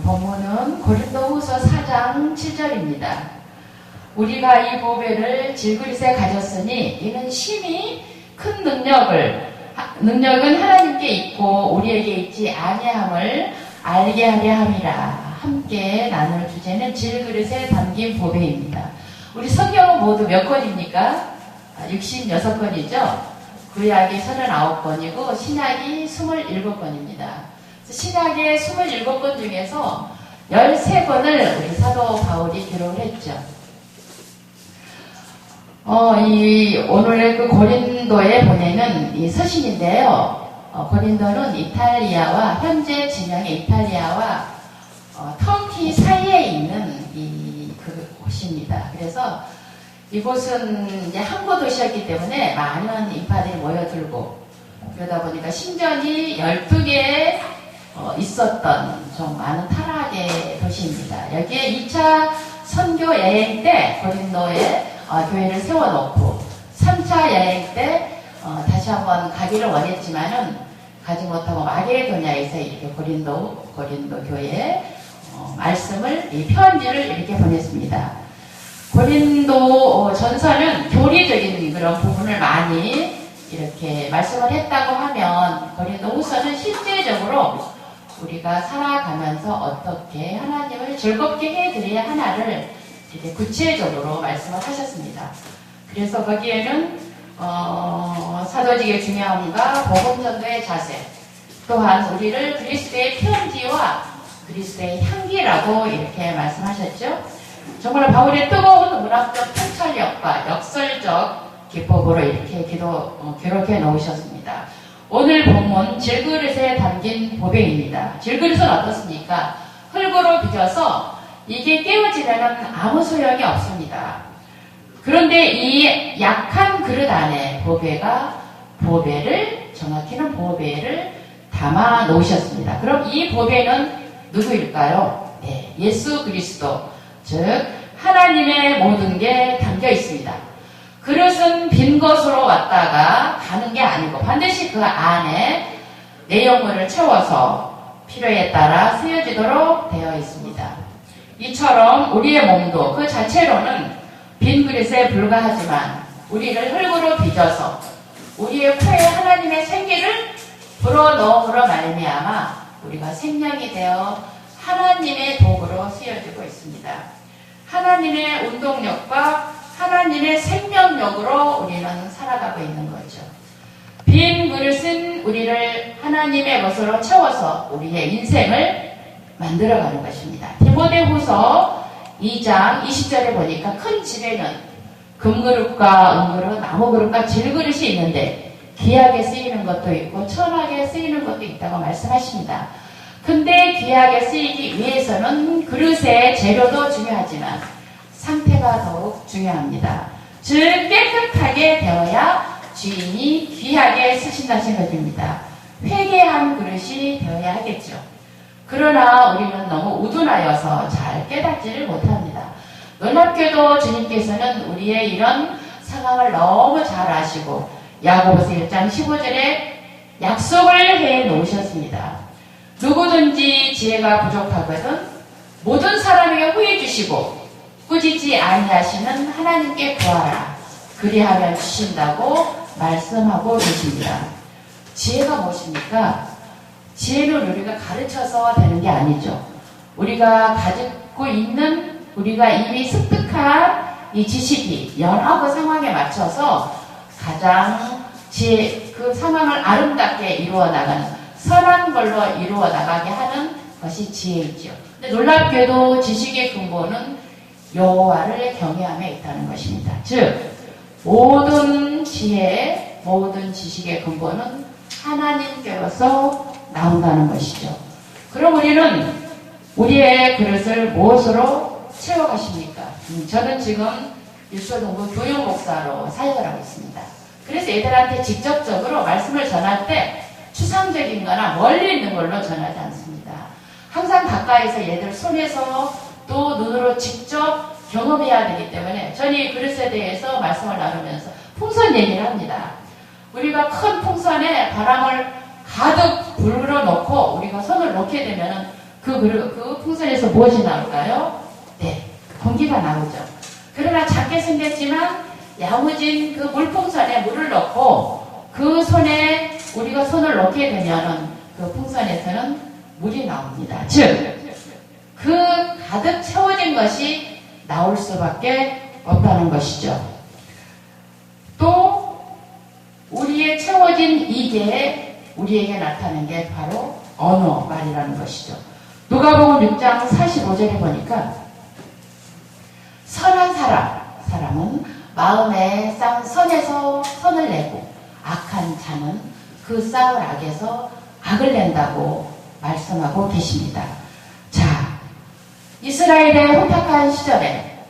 본문은 고린도후서 4장 7절입니다. 우리가 이 보배를 질그릇에 가졌으니 이는 심히 큰 능력은 하나님께 있고 우리에게 있지 아니함을 알게 하려 함이라. 함께 나눌 주제는 질그릇에 담긴 보배입니다. 우리 성경은 모두 몇 권입니까? 66권이죠. 구약이 39권이고 신약이 27권입니다. 신약의 27권 중에서 13권을 우리 사도 바울이 기록을 했죠. 오늘의 그 고린도에 보내는 이 서신인데요. 고린도는 이탈리아와, 현재 진영의 이탈리아와 터키 사이에 있는 곳입니다. 그래서 이곳은 이제 항구 도시였기 때문에 많은 인파들이 모여들고, 그러다 보니까 신전이 12개 있었던 좀 많은 타락의 도시입니다. 여기에 2차 선교 여행 때 고린도에 교회를 세워놓고 3차 여행 때 다시 한번 가기를 원했지만은 가지 못하고 마게도냐에서 이렇게 고린도 교회에 말씀을, 이 편지를 이렇게 보냈습니다. 고린도 전서는 교리적인 그런 부분을 많이 이렇게 말씀을 했다고 하면, 고린도 후서는 실제적으로 우리가 살아가면서 어떻게 하나님을 즐겁게 해드려야 하나를 이렇게 구체적으로 말씀을 하셨습니다. 그래서 거기에는 사도직의 중요함과 복음전도의 자세, 또한 우리를 그리스도의 편지와 그리스도의 향기라고 이렇게 말씀하셨죠. 정말 바울의 뜨거운 문학적 통찰력과 역설적 기법으로 이렇게 기록해 놓으셨습니다. 오늘 본문 질그릇에 담긴 보배입니다. 질그릇은 어떻습니까? 흙으로 빚어서 이게 깨어지려면 아무 소용이 없습니다. 그런데 이 약한 그릇 안에 정확히는 보배를 담아 놓으셨습니다. 그럼 이 보배는 누구일까요? 네, 예수 그리스도, 즉 하나님의 모든 게 담겨 있습니다. 그릇은 빈 것으로 왔다가 가는 게 아니고 반드시 그 안에 내용물을 채워서 필요에 따라 쓰여지도록 되어 있습니다. 이처럼 우리의 몸도 그 자체로는 빈 그릇에 불과하지만 우리를 흙으로 빚어서 우리의 코에 하나님의 생기를 불어넣음으로 말미암아 우리가 생명이 되어 하나님의 도구로 쓰여지고 있습니다. 하나님의 운동력과 하나님의 생명력으로 우리는 살아가고 있는 거죠. 빈 그릇은 우리를 하나님의 것으로 채워서 우리의 인생을 만들어가는 것입니다. 디모데후서 2장 20절에 보니까 큰 집에는 금그릇과 은그릇, 나무그릇과 질그릇이 있는데 귀하게 쓰이는 것도 있고 천하게 쓰이는 것도 있다고 말씀하십니다. 근데 귀하게 쓰이기 위해서는 그릇의 재료도 중요하지만 상태가 더욱 중요합니다. 즉 깨끗하게 되어야 주인이 귀하게 쓰신다는 것입니다. 회개한 그릇이 되어야 하겠죠. 그러나 우리는 너무 우둔하여서 잘 깨닫지를 못합니다. 놀랍게도 주님께서는 우리의 이런 상황을 너무 잘 아시고 야고보서 1장 15절에 약속을 해 놓으셨습니다. 누구든지 지혜가 부족하거든 모든 사람에게 후해 주시고 꾸짖지 아니하시는 하나님께 구하라. 그리하면 주신다고 말씀하고 계십니다. 지혜가 무엇입니까? 지혜는 우리가 가르쳐서 되는 게 아니죠. 우리가 가지고 있는, 우리가 이미 습득한 이 지식이 연하고 상황에 맞춰서 가장 그 상황을 아름답게 이루어 나가는, 선한 걸로 이루어 나가게 하는 것이 지혜이죠. 근데 놀랍게도 지식의 근본은 여호와를 경외함에 있다는 것입니다. 즉 모든 지혜, 모든 지식의 근본은 하나님께로서 나온다는 것이죠. 그럼 우리는 우리의 그릇을 무엇으로 채워가십니까? 저는 지금 율소동부 교육 목사로 사역을 하고 있습니다. 그래서 애들한테 직접적으로 말씀을 전할 때 추상적인 거나 멀리 있는 걸로 전하지 않습니다. 항상 가까이서 얘들 손에서 또 눈으로 직접 경험해야 되기 때문에 저는 이 그릇에 대해서 말씀을 나누면서 풍선 얘기를 합니다. 우리가 큰 풍선에 바람을 가득 불어넣고 우리가 손을 놓게 되면 그 풍선에서 무엇이 나올까요? 네, 공기가 나오죠. 그러나 작게 생겼지만 야무진 그 물풍선에 물을 넣고 그 손에 우리가 손을 넣게 되면은 그 풍선에서는 물이 나옵니다. 즉, 그 가득 채워진 것이 나올 수밖에 없다는 것이죠. 또 우리의 채워진 이게 우리에게 나타나는 게 바로 언어 말이라는 것이죠. 누가복음 6장 45절에 보니까 선한 사람은 마음에 쌓은 선에서 선을 내고 악한 자는 그 쌓은 악에서 악을 낸다고 말씀하고 계십니다. 자, 이스라엘의 혼탁한 시절에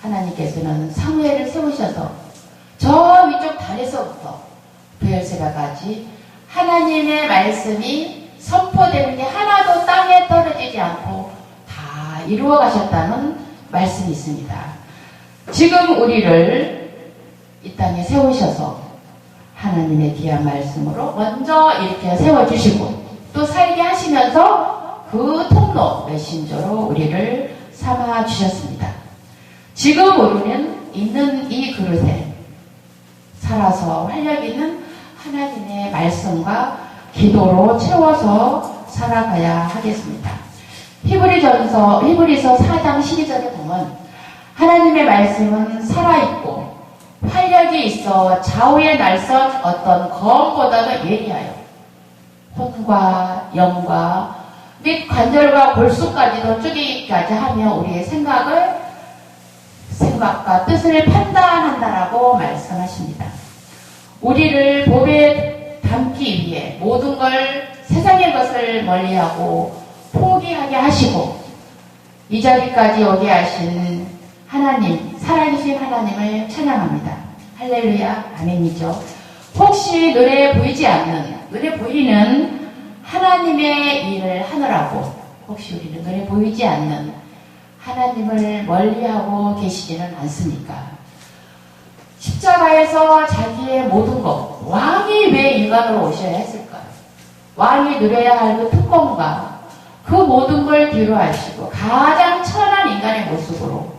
하나님께서는 사무엘을 세우셔서 저 위쪽 달에서부터 브엘세바까지 하나님의 말씀이 선포되는 게 하나도 땅에 떨어지지 않고 다 이루어 가셨다는 말씀이 있습니다. 지금 우리를 이 땅에 세우셔서 하나님의 귀한 말씀으로 먼저 이렇게 세워주시고 또 살게 하시면서 그 통로 메신저로 우리를 삼아 주셨습니다. 지금 우리는 있는 이 그릇에 살아서 활력 있는 하나님의 말씀과 기도로 채워서 살아가야 하겠습니다. 히브리서 4장 12절에 보면 하나님의 말씀은 살아있고 활력이 있어 좌우에 날선 어떤 검보다도 예리하여 혼과 영과 및 관절과 골수까지도 쪼개기까지 하며 우리의 생각과 뜻을 판단한다라고 말씀하십니다. 우리를 법에 담기 위해 모든 걸 세상의 것을 멀리하고 포기하게 하시고 이 자리까지 오게 하신 하나님, 살아계신 하나님을 찬양합니다. 할렐루야, 아멘이죠. 혹시 눈에 보이는 하나님의 일을 하느라고 혹시 우리는 눈에 보이지 않는 하나님을 멀리하고 계시지는 않습니까? 십자가에서 자기의 모든 것, 왕이 왜 인간으로 오셔야 했을까요? 왕이 누려야 할 그 특권과 그 모든 걸 뒤로 하시고 가장 천한 인간의 모습으로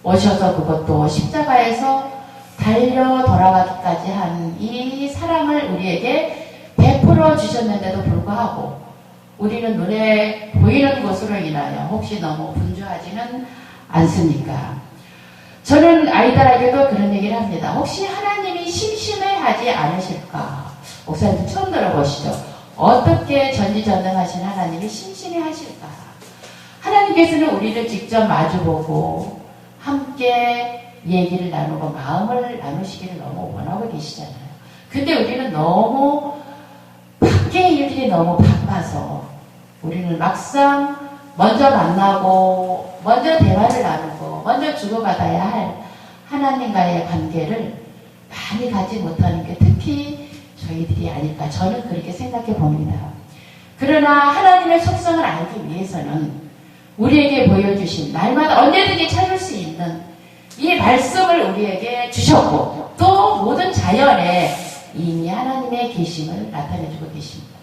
오셔서 그것도 십자가에서 달려 돌아가기까지 한 이 사랑을 우리에게 베풀어 주셨는데도 불구하고 우리는 눈에 보이는 것으로 인하여 혹시 너무 분주하지는 않습니까? 저는 아이들에게도 그런 얘기를 합니다. 혹시 하나님이 심심해하지 않으실까? 목사님 처음 들어보시죠? 어떻게 전지전능하신 하나님이 심심해하실까? 하나님께서는 우리를 직접 마주보고 함께 얘기를 나누고 마음을 나누시기를 너무 원하고 계시잖아요. 근데 우리는 너무 밖의 일들이 너무 바빠서 우리는 막상 먼저 만나고 먼저 대화를 나누고 먼저 주고받아야 할 하나님과의 관계를 많이 가지 못하는 게 특히 저희들이 아닐까 저는 그렇게 생각해 봅니다. 그러나 하나님의 속성을 알기 위해서는 우리에게 보여주신 날마다 언제든지 찾을 수 있는 이 말씀을 우리에게 주셨고 또 모든 자연에 이미 하나님의 계심을 나타내주고 계십니다.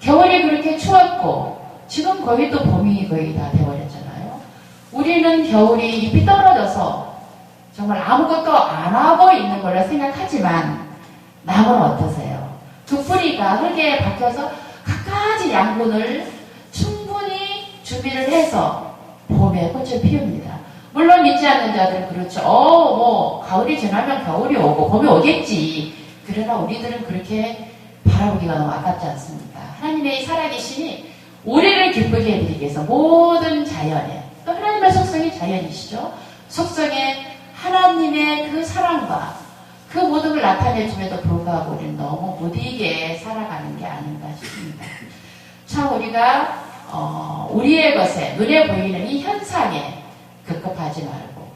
겨울이 그렇게 추웠고 지금 거의 또 봄이 거의 다 되어버렸잖아요. 우리는 겨울이 잎이 떨어져서 정말 아무것도 안 하고 있는 걸로 생각하지만 나무는 어떠세요? 그 뿌리가 흙에 박혀서 갖가지 양분을 충분히 준비를 해서 봄에 꽃을 피웁니다. 물론 믿지 않는 자들은 그렇죠. 가을이 지나면 겨울이 오고 봄이 오겠지. 그러나 우리들은 그렇게 바라보기가 너무 아깝지 않습니까? 하나님의 살아계심이 우리를 기쁘게 해드리기 위해서 모든 자연에 또 하나님의 속성이 자연이시죠. 속성에 하나님의 그 사랑과 그 모든 걸 나타내줌에도 불구하고 우리는 너무 무디게 살아가는 게 아닌가 싶습니다. 참 우리가 우리의 것에 눈에 보이는 이 현상에 급급하지 말고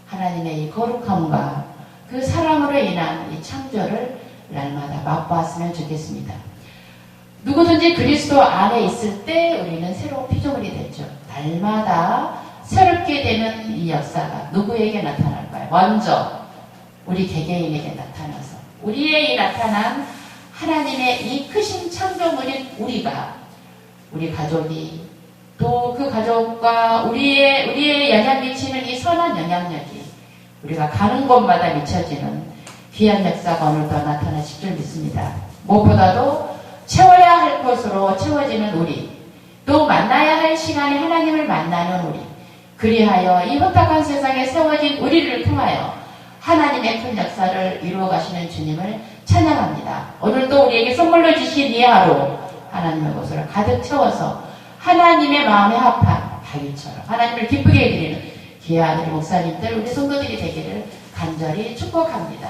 하나님의 이 거룩함과 그 사랑으로 인한 이 창조를 날마다 맛보았으면 좋겠습니다. 누구든지 그리스도 안에 있을 때 우리는 새로운 피조물이 되죠. 날마다 새롭게 되는 이 역사가 누구에게 나타날까요? 먼저 우리 개개인에게 나타나서 우리의 이 나타난 하나님의 이 크신 창조물인 우리가 우리 가족이 또 그 가족과 우리의 영향 미치는 이 선한 영향력이 우리가 가는 곳마다 미쳐지는 귀한 역사가 오늘도 나타나실 줄 믿습니다. 무엇보다도 채워야 할 것으로 채워지는 우리, 또 만나야 할 시간에 하나님을 만나는 우리, 그리하여 이 혼탁한 세상에 세워진 우리를 통하여 하나님의 큰 역사를 이루어 가시는 주님을 찬양합니다. 오늘도 우리에게 선물로 주신 이 하루 하나님의 것으로 가득 채워서 하나님의 마음에 합한 다윗처럼 하나님을 기쁘게 해드리는 귀한 우리 목사님들, 우리 성도들이 되기를 간절히 축복합니다.